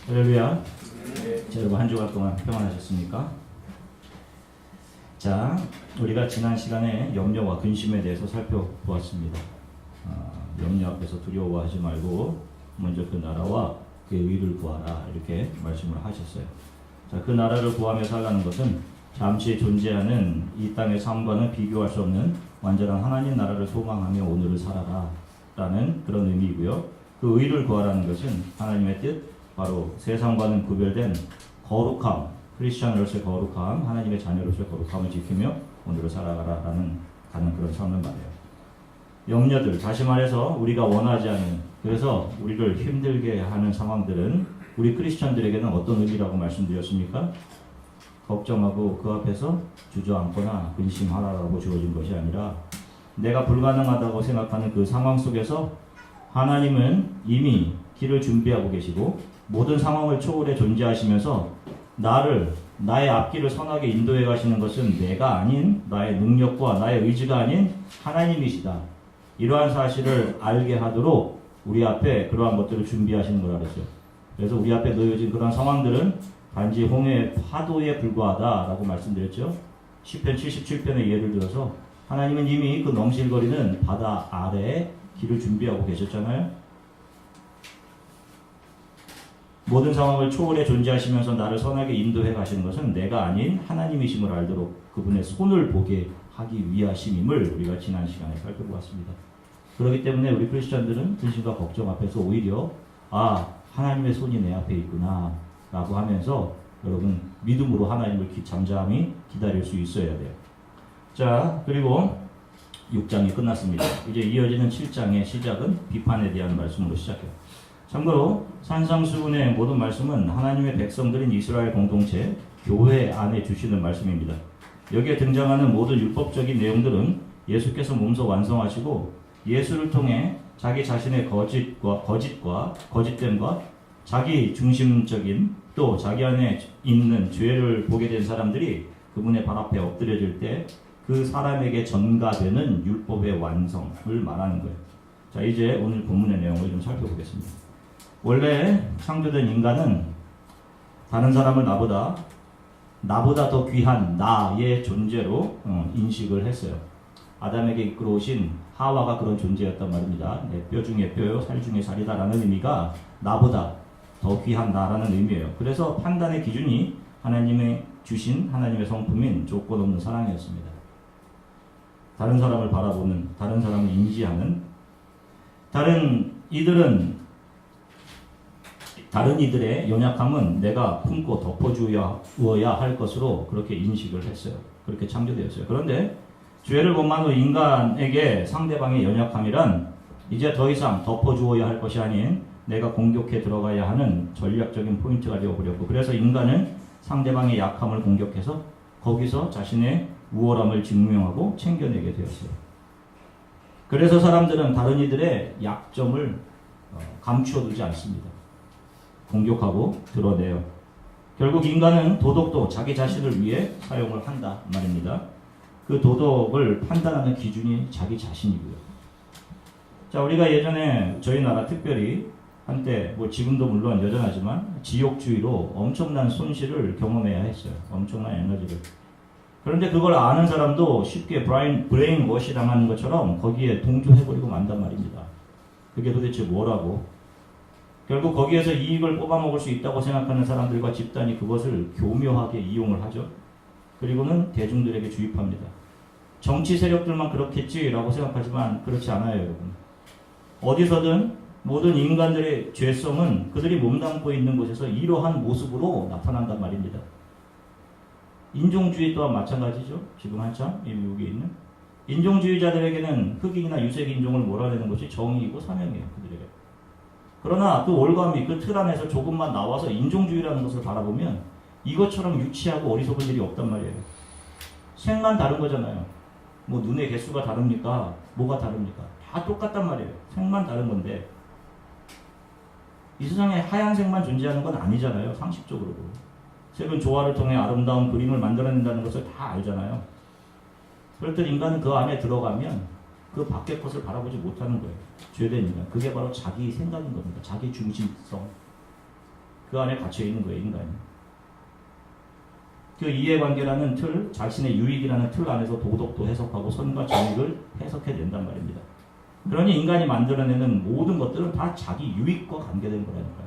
할렐루야. 자, 여러분 한 주간 동안 평안하셨습니까? 자, 우리가 지난 시간에 염려와 근심에 대해서 살펴보았습니다. 염려 앞에서 두려워하지 말고 먼저 그 나라와 그의 의를 구하라 이렇게 말씀을 하셨어요. 자, 그 나라를 구하며 살라는 것은 잠시 존재하는 이 땅의 삶과는 비교할 수 없는 완전한 하나님 나라를 소망하며 오늘을 살아라 라는 그런 의미이고요. 그 의를 구하라는 것은 하나님의 뜻, 바로 세상과는 구별된 거룩함, 크리스천으로서의 거룩함, 하나님의 자녀로서의 거룩함을 지키며 오늘을 살아가라라는 그런 삶을 말해요. 염려들, 다시 말해서 우리가 원하지 않는, 그래서 우리를 힘들게 하는 상황들은 우리 크리스천들에게는 어떤 의미라고 말씀드렸습니까? 걱정하고 그 앞에서 주저앉거나 근심하라라고 주어진 것이 아니라 내가 불가능하다고 생각하는 그 상황 속에서 하나님은 이미 길을 준비하고 계시고 모든 상황을 초월해 존재하시면서 나의 앞길을 선하게 인도해 가시는 것은 내가 아닌 나의 능력과 나의 의지가 아닌 하나님이시다. 이러한 사실을 알게 하도록 우리 앞에 그러한 것들을 준비하시는 거라 그랬어요. 그래서 우리 앞에 놓여진 그러한 상황들은 단지 홍해의 파도에 불과하다라고 말씀드렸죠. 시편 77편의 예를 들어서 하나님은 이미 그 넘실거리는 바다 아래에 길을 준비하고 계셨잖아요. 모든 상황을 초월해 존재하시면서 나를 선하게 인도해 가시는 것은 내가 아닌 하나님이심을 알도록 그분의 손을 보게 하기 위하심임을 우리가 지난 시간에 살펴보았습니다. 그렇기 때문에 우리 크리스천들은 근심과 걱정 앞에서 오히려 하나님의 손이 내 앞에 있구나 라고 하면서 여러분 믿음으로 하나님을 잠잠히 기다릴 수 있어야 돼요. 자, 그리고 6장이 끝났습니다. 이제 이어지는 7장의 시작은 비판에 대한 말씀으로 시작해요. 참고로 산상수훈의 모든 말씀은 하나님의 백성들인 이스라엘 공동체, 교회 안에 주시는 말씀입니다. 여기에 등장하는 모든 율법적인 내용들은 예수께서 몸소 완성하시고 예수를 통해 자기 자신의 거짓됨과 자기 중심적인 또 자기 안에 있는 죄를 보게 된 사람들이 그분의 발 앞에 엎드려질 때 그 사람에게 전가되는 율법의 완성을 말하는 거예요. 자, 이제 오늘 본문의 내용을 좀 살펴보겠습니다. 원래 창조된 인간은 다른 사람을 나보다 더 귀한 나의 존재로 인식을 했어요. 아담에게 이끌어오신 하와가 그런 존재였단 말입니다. 내 뼈 중에 뼈요, 살 중에 살이다라는 의미가 나보다 더 귀한 나라는 의미예요. 그래서 판단의 기준이 하나님의 주신 하나님의 성품인 조건 없는 사랑이었습니다. 다른 사람을 바라보는, 다른 사람을 인지하는, 다른 이들의 연약함은 내가 품고 덮어주어야 할 것으로 그렇게 인식을 했어요. 그렇게 창조되었어요. 그런데 죄를 범한 후 인간에게 상대방의 연약함이란 이제 더 이상 덮어주어야 할 것이 아닌 내가 공격해 들어가야 하는 전략적인 포인트가 되어버렸고, 그래서 인간은 상대방의 약함을 공격해서 거기서 자신의 우월함을 증명하고 챙겨내게 되었어요. 그래서 사람들은 다른 이들의 약점을 감추어두지 않습니다. 공격하고 드러내요. 결국 인간은 도덕도 자기 자신을 위해 사용을 한다 말입니다. 그 도덕을 판단하는 기준이 자기 자신이고요. 자, 우리가 예전에 저희 나라 특별히 한때 지금도 물론 여전하지만 지옥주의로 엄청난 손실을 경험해야 했어요. 엄청난 에너지를. 그런데 그걸 아는 사람도 쉽게 브레인워시 당하는 것처럼 거기에 동조해버리고 만단 말입니다. 그게 도대체 뭐라고? 결국 거기에서 이익을 뽑아먹을 수 있다고 생각하는 사람들과 집단이 그것을 교묘하게 이용을 하죠. 그리고는 대중들에게 주입합니다. 정치 세력들만 그렇겠지라고 생각하지만 그렇지 않아요, 여러분. 어디서든 모든 인간들의 죄성은 그들이 몸담고 있는 곳에서 이러한 모습으로 나타난단 말입니다. 인종주의 또한 마찬가지죠. 지금 한참 이 미국에 있는 인종주의자들에게는 흑인이나 유색인종을 몰아내는 것이 정의이고 사명이에요, 그들에게. 그러나 그 올가미, 그 틀 안에서 조금만 나와서 인종주의라는 것을 바라보면 이것처럼 유치하고 어리석은 일이 없단 말이에요. 색만 다른 거잖아요. 눈의 개수가 다릅니까? 뭐가 다릅니까? 다 똑같단 말이에요. 색만 다른 건데 이 세상에 하얀색만 존재하는 건 아니잖아요. 상식적으로도. 색은 조화를 통해 아름다운 그림을 만들어낸다는 것을 다 알잖아요. 그럴 때 인간은 그 안에 들어가면 그 밖의 것을 바라보지 못하는 거예요. 죄된 인간. 그게 바로 자기 생각인 겁니다. 자기 중심성. 그 안에 갇혀 있는 거예요, 인간이. 그 이해관계라는 틀, 자신의 유익이라는 틀 안에서 도덕도 해석하고 선과 정의를 해석해낸단 말입니다. 그러니 인간이 만들어내는 모든 것들은 다 자기 유익과 관계된 거라니까요.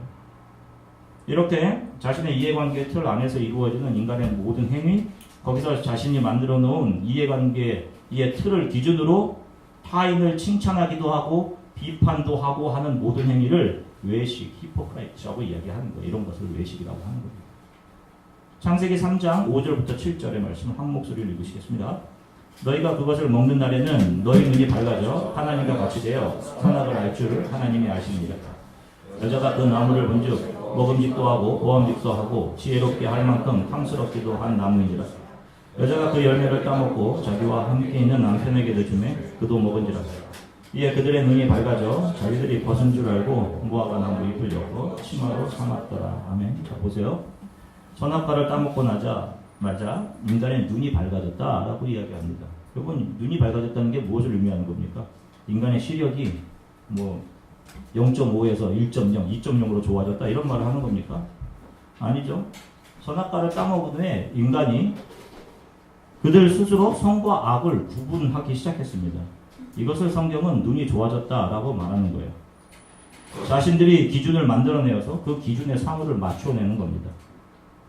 이렇게 자신의 이해관계 틀 안에서 이루어지는 인간의 모든 행위, 거기서 자신이 만들어 놓은 이해관계의 틀을 기준으로 타인을 칭찬하기도 하고 비판도 하고 하는 모든 행위를 외식, 히포크라이트라고 이야기하는 거예요. 이런 것을 외식이라고 하는 겁니다. 창세기 3장 5절부터 7절의 말씀을 한 목소리로 읽으시겠습니다. 너희가 그것을 먹는 날에는 너희 눈이 밝아져 하나님과 같이 되어 선악을 알 줄을 하나님이 아시니라. 여자가 그 나무를 본즉 먹음직도 하고 보암직도 하고 지혜롭게 할 만큼 탐스럽기도 한 나무이니라. 여자가 그 열매를 따먹고 자기와 함께 있는 남편에게도 주매 그도 먹은지라. 이에 그들의 눈이 밝아져 자기들이 벗은 줄 알고 무화과 나무 잎을 엮어 치마로 삼았더라. 아멘. 자 보세요. 선악과를 따먹고 나자 인간의 눈이 밝아졌다라고 이야기합니다. 여러분 눈이 밝아졌다는 게 무엇을 의미하는 겁니까? 인간의 시력이 뭐 0.5에서 1.0, 2.0으로 좋아졌다 이런 말을 하는 겁니까? 아니죠. 선악과를 따먹은 후에 인간이 그들 스스로 선과 악을 구분하기 시작했습니다. 이것을 성경은 눈이 좋아졌다라고 말하는 거예요. 자신들이 기준을 만들어내어서 그 기준의 사물을 맞춰내는 겁니다.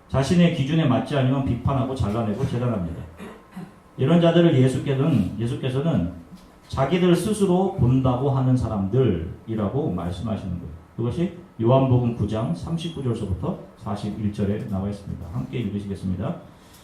자신의 기준에 맞지 않으면 비판하고 잘라내고 재단합니다. 이런 자들을 예수께서는 자기들 스스로 본다고 하는 사람들이라고 말씀하시는 거예요. 그것이 요한복음 9장 39절서부터 41절에 나와 있습니다. 함께 읽으시겠습니다.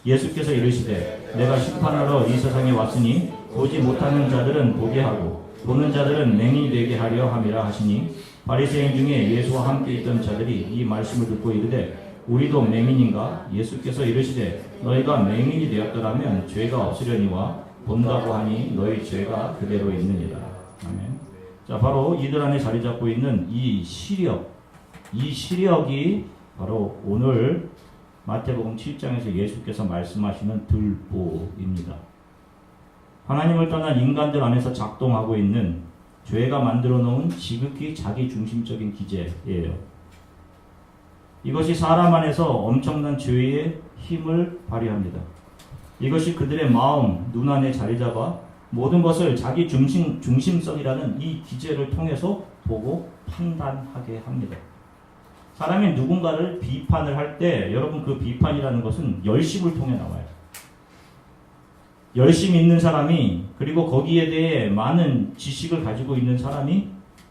예수께서 이르시되 내가 심판하러 이 세상에 왔으니 보지 못하는 자들은 보게 하고 보는 자들은 맹인이 되게 하려 함이라 하시니 바리새인 중에 예수와 함께 있던 자들이 이 말씀을 듣고 이르되 우리도 맹인인가? 예수께서 이르시되 너희가 맹인이 되었더라면 죄가 없으려니와 본다고 하니 너희 죄가 그대로 있느니라. 아멘. 자, 바로 이들 안에 자리 잡고 있는 이 시력이 바로 오늘 마태복음 7장에서 예수께서 말씀하시는 들보입니다. 하나님을 떠난 인간들 안에서 작동하고 있는 죄가 만들어 놓은 지극히 자기 중심적인 기제예요. 이것이 사람 안에서 엄청난 죄의 힘을 발휘합니다. 이것이 그들의 마음, 눈 안에 자리 잡아 모든 것을 자기 중심성이라는 이 기제를 통해서 보고 판단하게 합니다. 사람이 누군가를 비판을 할 때 여러분 그 비판이라는 것은 열심을 통해 나와요. 열심히 있는 사람이 그리고 거기에 대해 많은 지식을 가지고 있는 사람이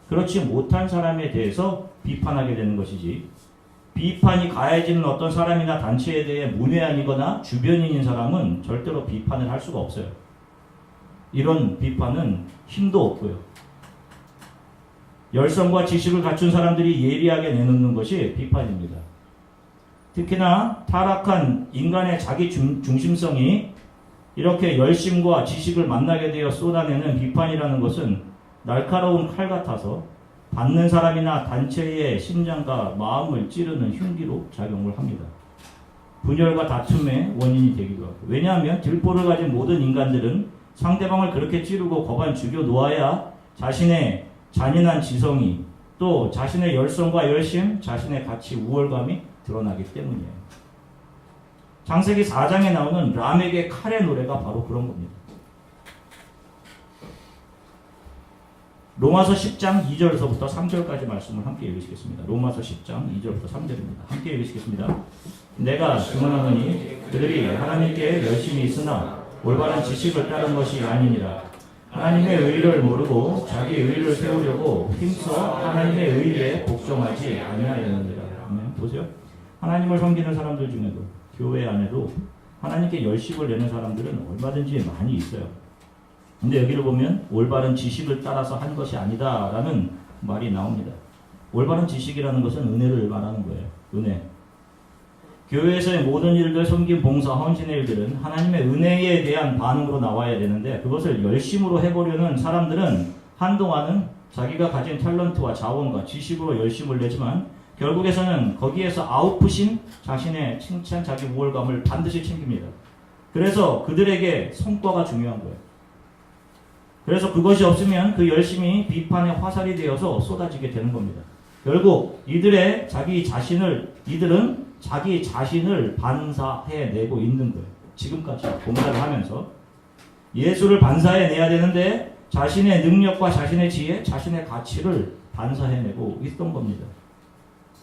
그렇지 못한 사람에 대해서 비판하게 되는 것이지 비판이 가해지는 어떤 사람이나 단체에 대해 문외한이거나 주변인인 사람은 절대로 비판을 할 수가 없어요. 이런 비판은 힘도 없고요. 열성과 지식을 갖춘 사람들이 예리하게 내놓는 것이 비판입니다. 특히나 타락한 인간의 자기 중심성이 이렇게 열심과 지식을 만나게 되어 쏟아내는 비판이라는 것은 날카로운 칼 같아서 받는 사람이나 단체의 심장과 마음을 찌르는 흉기로 작용을 합니다. 분열과 다툼의 원인이 되기도 하고 왜냐하면 들보를 가진 모든 인간들은 상대방을 그렇게 찌르고 거반 죽여 놓아야 자신의 잔인한 지성이 또 자신의 열성과 열심, 자신의 가치, 우월감이 드러나기 때문이에요. 창세기 4장에 나오는 람에게 칼의 노래가 바로 그런 겁니다. 로마서 10장 2절에서부터 3절까지 말씀을 함께 읽으시겠습니다. 로마서 10장 2절부터 3절입니다. 함께 읽으시겠습니다. 내가 증언하노니 그들이 하나님께 열심히 있으나 올바른 지식을 따른 것이 아니니라. 하나님의 의를 모르고 자기 의를 세우려고 힘써 하나님의 의에 복종하지 아니하였느니라. 보세요. 하나님을 섬기는 사람들 중에도 교회 안에도 하나님께 열심을 내는 사람들은 얼마든지 많이 있어요. 근데 여기를 보면 올바른 지식을 따라서 한 것이 아니다 라는 말이 나옵니다. 올바른 지식이라는 것은 은혜를 말하는 거예요. 은혜. 교회에서의 모든 일들, 섬김, 봉사, 헌신의 일들은 하나님의 은혜에 대한 반응으로 나와야 되는데 그것을 열심으로 해보려는 사람들은 한동안은 자기가 가진 탤런트와 자원과 지식으로 열심을 내지만 결국에서는 거기에서 아웃풋인 자신의 칭찬, 자기 우월감을 반드시 챙깁니다. 그래서 그들에게 성과가 중요한 거예요. 그래서 그것이 없으면 그 열심이 비판의 화살이 되어서 쏟아지게 되는 겁니다. 결국 이들의 자기 자신을 이들은 자기 자신을 반사해내고 있는 거예요. 지금까지 봉사를 하면서 예수를 반사해내야 되는데 자신의 능력과 자신의 지혜, 자신의 가치를 반사해내고 있던 겁니다.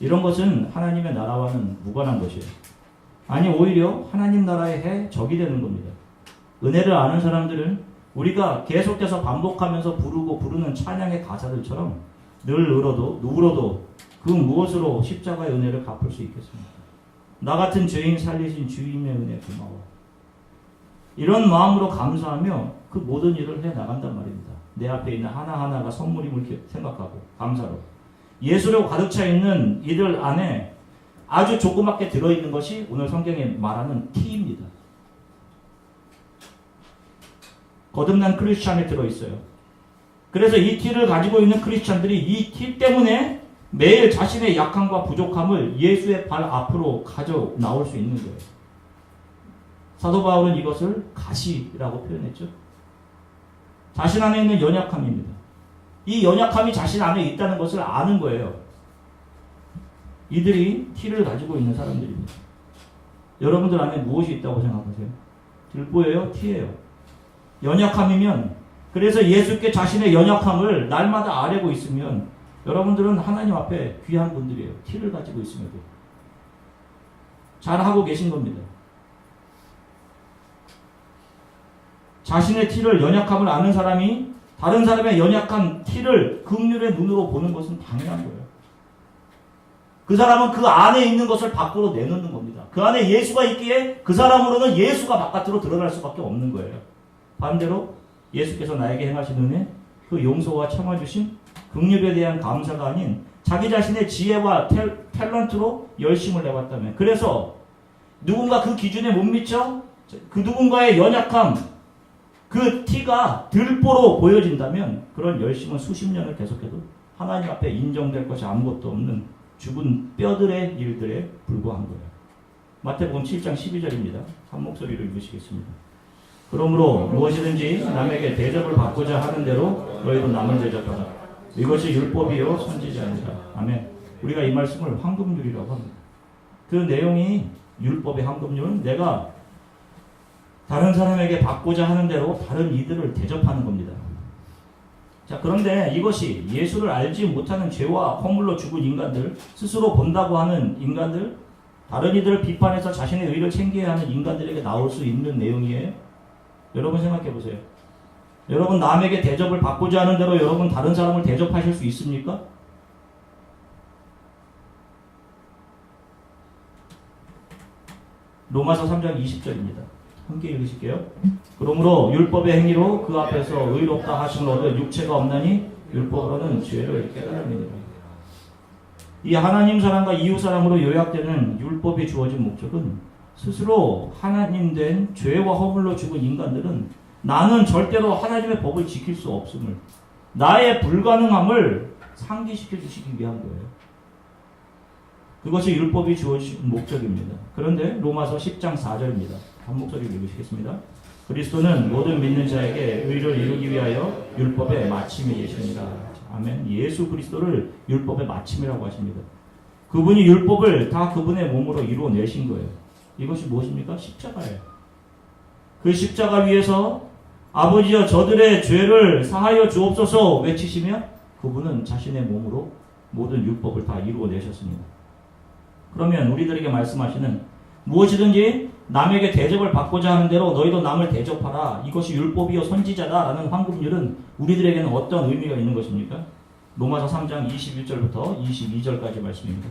이런 것은 하나님의 나라와는 무관한 것이에요. 아니 오히려 하나님 나라의 적이 되는 겁니다. 은혜를 아는 사람들은 우리가 계속해서 반복하면서 부르는 찬양의 가사들처럼 늘 울어도 그 무엇으로 십자가의 은혜를 갚을 수 있겠습니까? 나 같은 죄인 살리신 주님의 은혜 고마워. 이런 마음으로 감사하며 그 모든 일을 해나간단 말입니다. 내 앞에 있는 하나하나가 선물임을 생각하고 감사로. 예수로 가득 차 있는 이들 안에 아주 조그맣게 들어있는 것이 오늘 성경에 말하는 티입니다. 거듭난 크리스찬이 들어있어요. 그래서 이 티를 가지고 있는 크리스찬들이 이 티 때문에 매일 자신의 약함과 부족함을 예수의 발 앞으로 가져 나올 수 있는 거예요. 사도 바울은 이것을 가시라고 표현했죠. 자신 안에 있는 연약함입니다. 이 연약함이 자신 안에 있다는 것을 아는 거예요. 이들이 티를 가지고 있는 사람들입니다. 여러분들 안에 무엇이 있다고 생각하세요? 들보예요? 티예요? 연약함이면, 그래서 예수께 자신의 연약함을 날마다 아뢰고 있으면 여러분들은 하나님 앞에 귀한 분들이에요. 티를 가지고 있음에도 잘하고 계신 겁니다. 자신의 티를, 연약함을 아는 사람이 다른 사람의 연약한 티를 긍휼의 눈으로 보는 것은 당연한 거예요. 그 사람은 그 안에 있는 것을 밖으로 내놓는 겁니다. 그 안에 예수가 있기에 그 사람으로는 예수가 바깥으로 드러날 수밖에 없는 거예요. 반대로 예수께서 나에게 행하신 은혜, 그 용서와 참아주심, 긍휼에 대한 감사가 아닌 자기 자신의 지혜와 탤런트로 열심을 내봤다면, 그래서 누군가 그 기준에 못 미쳐 그 누군가의 연약함, 그 티가 들보로 보여진다면 그런 열심은 수십 년을 계속해도 하나님 앞에 인정될 것이 아무것도 없는 죽은 뼈들의 일들에 불과한 거예요. 마태복음 7장 12절입니다. 한 목소리로 읽으시겠습니다. 그러므로 무엇이든지 남에게 대접을 받고자 하는 대로 너희도 남을 대접하라. 이것이 율법이요 선지자니라. 아멘. 우리가 이 말씀을 황금률이라고 합니다. 그 내용이 율법의 황금률은 내가 다른 사람에게 받고자 하는 대로 다른 이들을 대접하는 겁니다. 자, 그런데 이것이 예수를 알지 못하는 죄와 허물로 죽은 인간들, 스스로 본다고 하는 인간들, 다른 이들을 비판해서 자신의 의를 챙겨야 하는 인간들에게 나올 수 있는 내용이에요. 여러분 생각해 보세요. 여러분 남에게 대접을 받고자 하는 대로 여러분 다른 사람을 대접하실 수 있습니까? 로마서 3장 20절입니다. 함께 읽으실게요. 그러므로 율법의 행위로 그 앞에서 의롭다 하심을 얻어 육체가 없나니 율법으로는 죄를 깨달음이니라. 이 하나님 사랑과 이웃 사랑으로 요약되는 율법이 주어진 목적은 스스로 하나님 된 죄와 허물로 죽은 인간들은 나는 절대로 하나님의 법을 지킬 수 없음을, 나의 불가능함을 상기시켜 주시기 위한 거예요. 그것이 율법이 주어진 목적입니다. 그런데 로마서 10장 4절입니다. 한 목소리로 읽으시겠습니다. 그리스도는 모든 믿는 자에게 의를 이루기 위하여 율법의 마침이 되십니다. 아멘. 예수 그리스도를 율법의 마침이라고 하십니다. 그분이 율법을 다 그분의 몸으로 이루어내신 거예요. 이것이 무엇입니까? 십자가예요. 그 십자가 위에서 아버지여 저들의 죄를 사하여 주옵소서 외치시며 그분은 자신의 몸으로 모든 율법을 다 이루어내셨습니다. 그러면 우리들에게 말씀하시는 무엇이든지 남에게 대접을 받고자 하는 대로 너희도 남을 대접하라. 이것이 율법이요 선지자다라는 황금률은 우리들에게는 어떤 의미가 있는 것입니까? 로마서 3장 21절부터 22절까지 말씀입니다.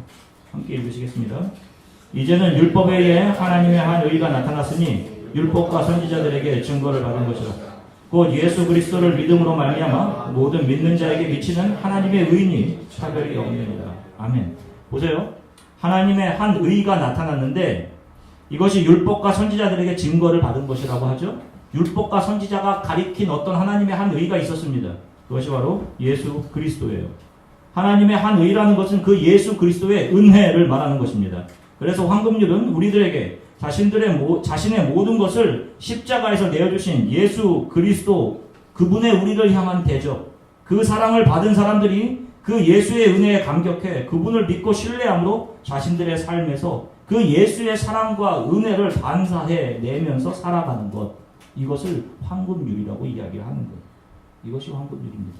함께 읽으시겠습니다. 이제는 율법에 의해 하나님의 한 의가 나타났으니 율법과 선지자들에게 증거를 받은 것이라. 곧 예수 그리스도를 믿음으로 말미암아 모든 믿는 자에게 미치는 하나님의 의인이 차별이 없느니라. 아멘. 보세요. 하나님의 한 의가 나타났는데 이것이 율법과 선지자들에게 증거를 받은 것이라고 하죠. 율법과 선지자가 가리킨 어떤 하나님의 한 의가 있었습니다. 그것이 바로 예수 그리스도예요. 하나님의 한 의라는 것은 그 예수 그리스도의 은혜를 말하는 것입니다. 그래서 황금률은 우리들에게 자신의 모든 것을 십자가에서 내어주신 예수 그리스도, 그분의 우리를 향한 대접, 그 사랑을 받은 사람들이 그 예수의 은혜에 감격해 그분을 믿고 신뢰함으로 자신들의 삶에서 그 예수의 사랑과 은혜를 반사해 내면서 살아가는 것, 이것을 황금률이라고 이야기를 하는 거예요. 이것이 황금률입니다.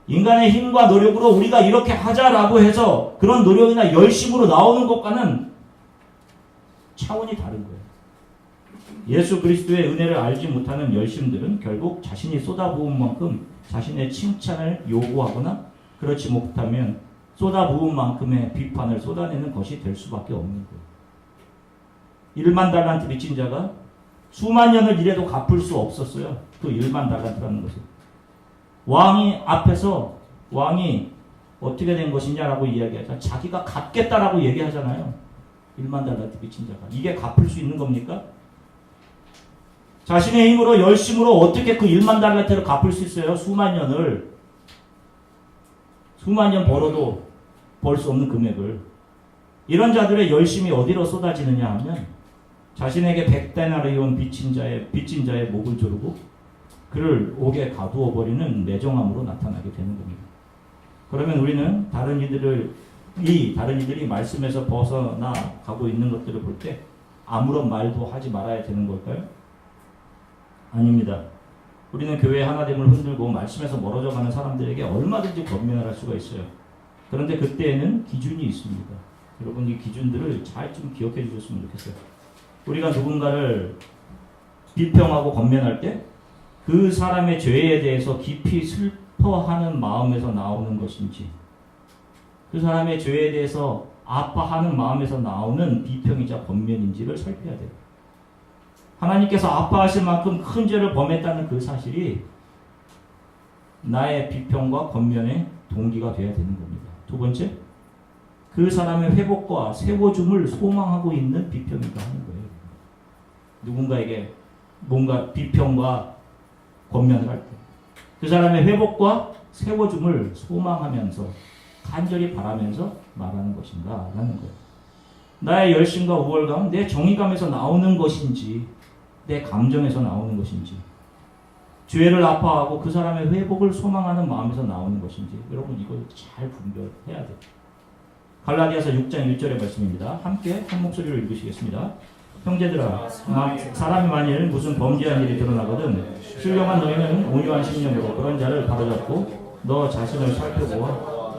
인간의 힘과 노력으로 우리가 이렇게 하자라고 해서 그런 노력이나 열심으로 나오는 것과는 차원이 다른 거예요. 예수 그리스도의 은혜를 알지 못하는 열심들은 결국 자신이 쏟아부은 만큼 자신의 칭찬을 요구하거나 그렇지 못하면 쏟아부은 만큼의 비판을 쏟아내는 것이 될 수밖에 없는 거예요. 1만 달란트 빚진 자가 수만 년을 일해도 갚을 수 없었어요. 그 1만 달란트라는 것은. 왕이 앞에서 왕이 어떻게 된 것이냐라고 이야기하자 자기가 갚겠다라고 얘기하잖아요. 1만 달란트 빚진 자가. 이게 갚을 수 있는 겁니까? 자신의 힘으로 열심으로 어떻게 그 1만 달란트를 갚을 수 있어요? 수만 년을. 수만 년 벌어도 벌 수 없는 금액을. 이런 자들의 열심이 어디로 쏟아지느냐 하면 자신에게 100데나리온 빚진 자의 목을 조르고 그를 옥에 가두어 버리는 매정함으로 나타나게 되는 겁니다. 그러면 우리는 다른 이들이 말씀에서 벗어나 가고 있는 것들을 볼 때 아무런 말도 하지 말아야 되는 걸까요? 아닙니다. 우리는 교회의 하나됨을 흔들고 말씀에서 멀어져 가는 사람들에게 얼마든지 권면을 할 수가 있어요. 그런데 그때에는 기준이 있습니다. 여러분 이 기준들을 잘 좀 기억해 주셨으면 좋겠어요. 우리가 누군가를 비평하고 권면할 때 그 사람의 죄에 대해서 깊이 슬퍼하는 마음에서 나오는 것인지 그 사람의 죄에 대해서 아파하는 마음에서 나오는 비평이자 권면인지를 살펴야 돼요. 하나님께서 아파하실 만큼 큰 죄를 범했다는 그 사실이 나의 비평과 권면의 동기가 되어야 되는 겁니다. 두 번째, 그 사람의 회복과 세워줌을 소망하고 있는 비평이가 하는 거예요. 누군가에게 뭔가 비평과 권면을 할 때 그 사람의 회복과 세워줌을 소망하면서 간절히 바라면서 말하는 것인가 라는 거예요. 나의 열심과 우월감, 내 정의감에서 나오는 것인지 내 감정에서 나오는 것인지 죄를 아파하고 그 사람의 회복을 소망하는 마음에서 나오는 것인지 여러분 이걸 잘 분별해야 돼요. 갈라디아서 6장 1절의 말씀입니다. 함께 한 목소리로 읽으시겠습니다. 형제들아, 사람이 만일 무슨 범죄한 일이 드러나거든 신령한 너희는 온유한 심령으로 그런 자를 바로잡고 너 자신을 살펴보아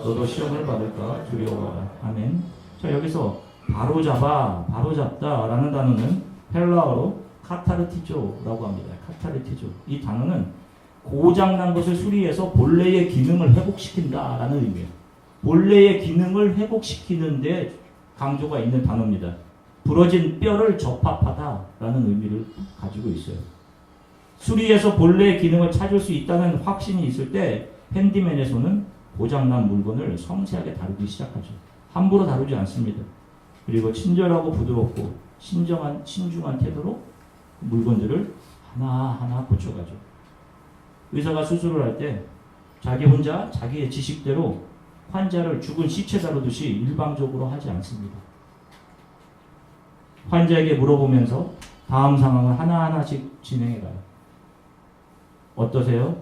너도 시험을 받을까 두려워하라. 아멘. 자, 여기서 바로잡다 라는 단어는 헬라어로 카타르티조라고 합니다. 카타르티조. 이 단어는 고장난 것을 수리해서 본래의 기능을 회복시킨다 라는 의미예요. 본래의 기능을 회복시키는데 강조가 있는 단어입니다. 부러진 뼈를 접합하다라는 의미를 가지고 있어요. 수리해서 본래의 기능을 찾을 수 있다는 확신이 있을 때 핸디맨에서는 고장난 물건을 섬세하게 다루기 시작하죠. 함부로 다루지 않습니다. 그리고 친절하고 부드럽고 신중한 태도로 물건들을 하나하나 고쳐가죠. 의사가 수술을 할 때 자기 혼자 자기의 지식대로 환자를 죽은 시체 다루듯이 일방적으로 하지 않습니다. 환자에게 물어보면서 다음 상황을 하나하나씩 진행해가요. 어떠세요?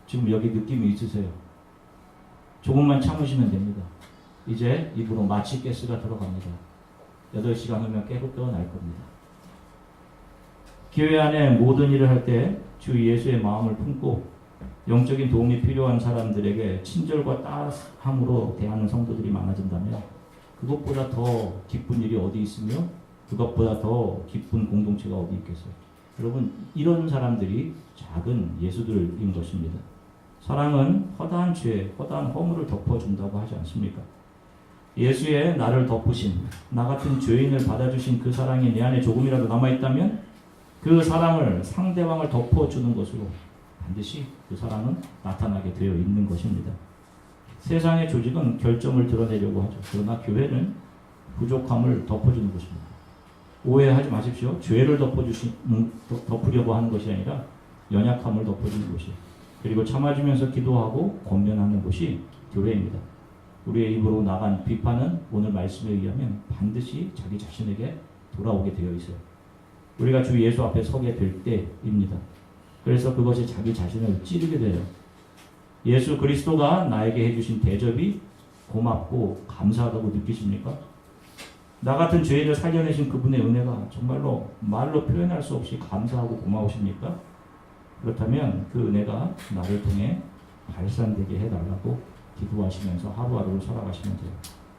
지금 여기 느낌이 있으세요? 조금만 참으시면 됩니다. 이제 입으로 마취 가스가 들어갑니다. 8시간 후면 깨끗 날 겁니다. 교회 안에 모든 일을 할 때 주 예수의 마음을 품고 영적인 도움이 필요한 사람들에게 친절과 따뜻함으로 대하는 성도들이 많아진다면 그것보다 더 기쁜 일이 어디 있으며 그것보다 더 기쁜 공동체가 어디 있겠어요. 여러분 이런 사람들이 작은 예수들인 것입니다. 사랑은 허다한 죄, 허다한 허물을 덮어준다고 하지 않습니까? 예수의 나를 덮으신 나 같은 죄인을 받아주신 그 사랑이 내 안에 조금이라도 남아있다면 그 사랑을 상대방을 덮어주는 것으로 반드시 그 사랑은 나타나게 되어 있는 것입니다. 세상의 조직은 결점을 드러내려고 하죠. 그러나 교회는 부족함을 덮어주는 것입니다. 오해하지 마십시오. 죄를 덮으려고 하는 것이 아니라 연약함을 덮어주는 것이 그리고 참아주면서 기도하고 권면하는 것이 교회입니다. 우리의 입으로 나간 비판은 오늘 말씀에 의하면 반드시 자기 자신에게 돌아오게 되어 있어요. 우리가 주 예수 앞에 서게 될 때입니다. 그래서 그것이 자기 자신을 찌르게 돼요. 예수 그리스도가 나에게 해주신 대접이 고맙고 감사하다고 느끼십니까? 나 같은 죄인을 살려내신 그분의 은혜가 정말로 말로 표현할 수 없이 감사하고 고마우십니까? 그렇다면 그 은혜가 나를 통해 발산되게 해달라고 기도하시면서 하루하루를 살아가시면 돼요.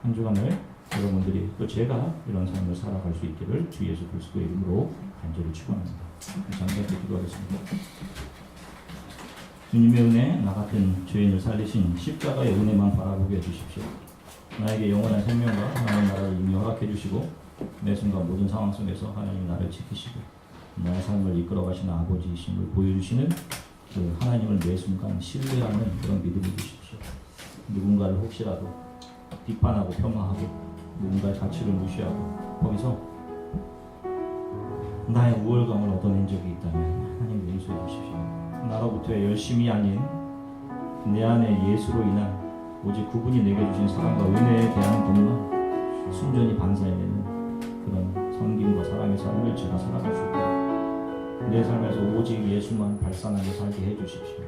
한 주간을 여러분들이 또 제가 이런 삶을 살아갈 수 있기를 주 예수 그리스도의 이름으로 간절히 축원합니다. 잠깐 기도하겠습니다. 주님의 은혜, 나 같은 죄인을 살리신 십자가의 은혜만 바라보게 해주십시오. 나에게 영원한 생명과 하나님의 나라를 이미 허락해 주시고 매 순간 모든 상황 속에서 하나님 나를 지키시고 나의 삶을 이끌어 가시는 아버지이심을 보여주시는 그 하나님을 매 순간 신뢰하는 그런 믿음을 주십시오. 누군가를 혹시라도 비판하고 폄하하고 누군가의 가치를 무시하고 거기서 나의 우월감을 얻어낸 적이 있다면 하나님 용서해 주십시오. 나로부터의 열심이 아닌 내 안에 예수로 인한 오직 그분이 내게 주신 사랑과 은혜에 대한 것만 순전히 반사해내는 그런 섬김과 사랑의 삶을 제가 살아갈 수 있도록 내 삶에서 오직 예수만 발산하게 살게 해주십시오.